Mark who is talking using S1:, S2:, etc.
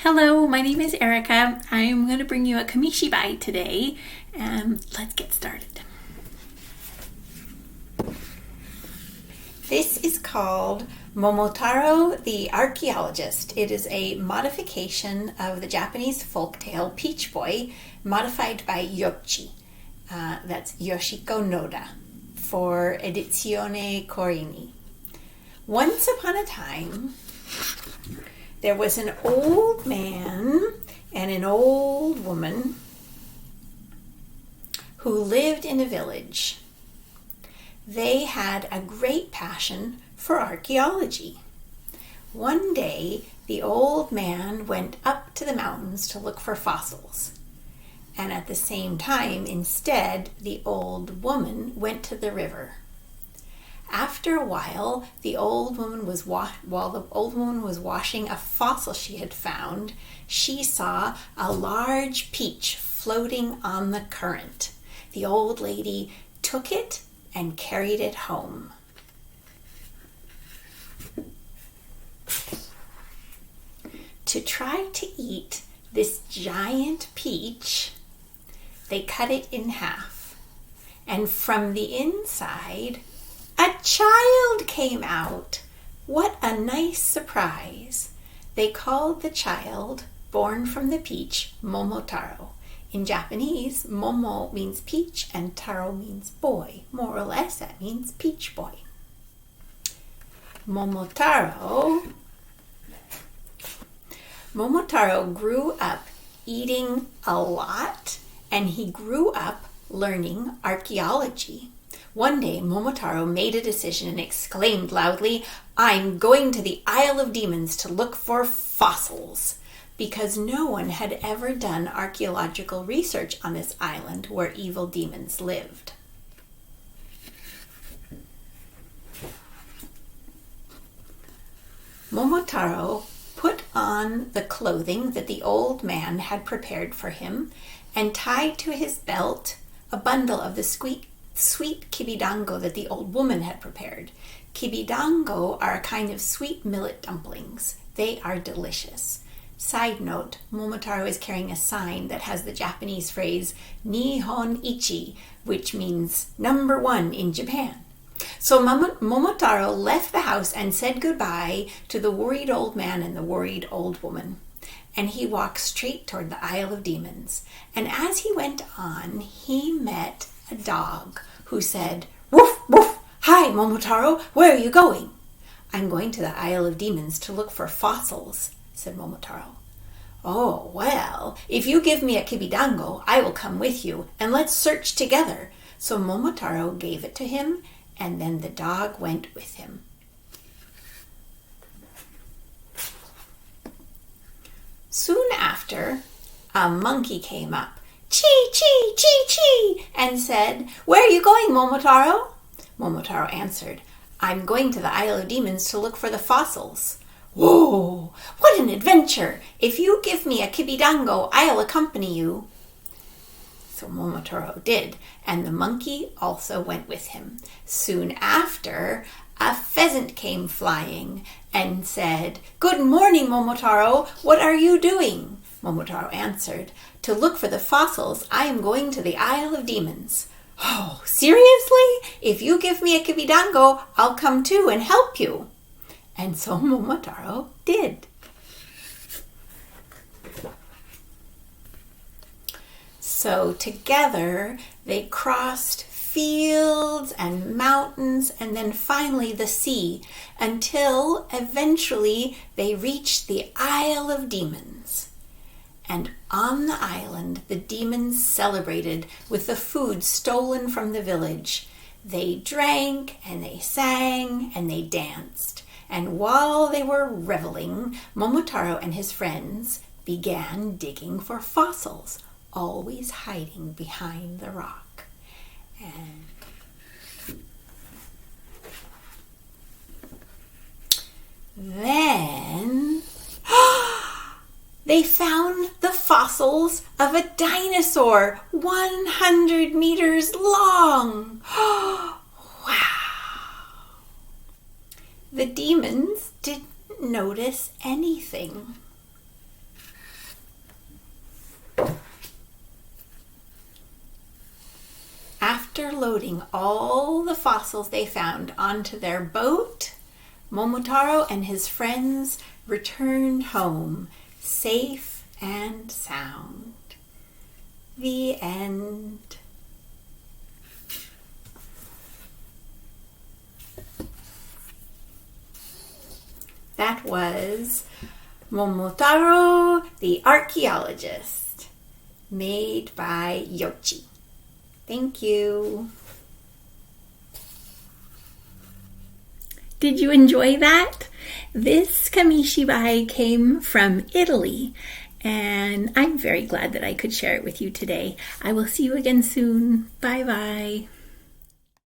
S1: Hello, my name is Erica. I'm going to bring you a Kamishibai today. Let's get started. This is called Momotaro the Archeologist. It is a modification of the Japanese folktale Peach Boy, modified by Yocci. That's Yoshiko Noda for Edizioni Corraini. Once upon a time, there was an old man and an old woman who lived in a village. They had a great passion for archaeology. One day, the old man went up to the mountains to look for fossils. And at the same time, instead, the old woman went to the river. After a while, the old woman was washing a fossil she had found, she saw a large peach floating on the current. The old lady took it and carried it home. To try to eat this giant peach, they cut it in half, and from the inside, a child came out. What a nice surprise. They called the child, born from the peach, Momotaro. In Japanese, Momo means peach and Taro means boy. More or less, that means peach boy. Momotaro grew up eating a lot, and he grew up learning archaeology. One day, Momotaro made a decision and exclaimed loudly, "I'm going to the Isle of Demons to look for fossils," because no one had ever done archaeological research on this island where evil demons lived. Momotaro put on the clothing that the old man had prepared for him and tied to his belt a bundle of the sweet kibidango that the old woman had prepared. Kibidango are a kind of sweet millet dumplings. They are delicious. Side note, Momotaro is carrying a sign that has the Japanese phrase Nihon Ichi, which means number one in Japan. So Momotaro left the house and said goodbye to the worried old man and the worried old woman. And he walked straight toward the Isle of Demons. And as he went on, he met a dog who said, "Woof, woof, hi, Momotaro, where are you going?" "I'm going to the Isle of Demons to look for fossils," said Momotaro. "Oh, well, if you give me a kibidango, I will come with you, and let's search together." So Momotaro gave it to him, and then the dog went with him. Soon after, a monkey came up, "Chee, chee, chee, chee," and said, "Where are you going, Momotaro?" Momotaro answered, "I'm going to the Isle of Demons to look for the fossils." "Whoa, what an adventure! If you give me a kibidango, I'll accompany you." So Momotaro did, and the monkey also went with him. Soon after, a pheasant came flying and said, "Good morning, Momotaro. What are you doing?" Momotaro answered, "To look for the fossils, I am going to the Isle of Demons." "Oh, seriously? If you give me a kibidango, I'll come too and help you." And so Momotaro did. So together they crossed fields and mountains and then finally the sea until eventually they reached the Isle of Demons. And on the island, the demons celebrated with the food stolen from the village. They drank and they sang and they danced. And while they were reveling, Momotaro and his friends began digging for fossils, always hiding behind the rock. And then they found the fossils of a dinosaur 100 meters long. Wow! The demons didn't notice anything. after loading all the fossils they found onto their boat, Momotaro and his friends returned home, safe and sound. The end. That was Momotaro the Archeologist, made by Yocci. Thank you. Did you enjoy that? This Kamishibai came from Italy, and I'm very glad that I could share it with you today. I will see you again soon. Bye-bye.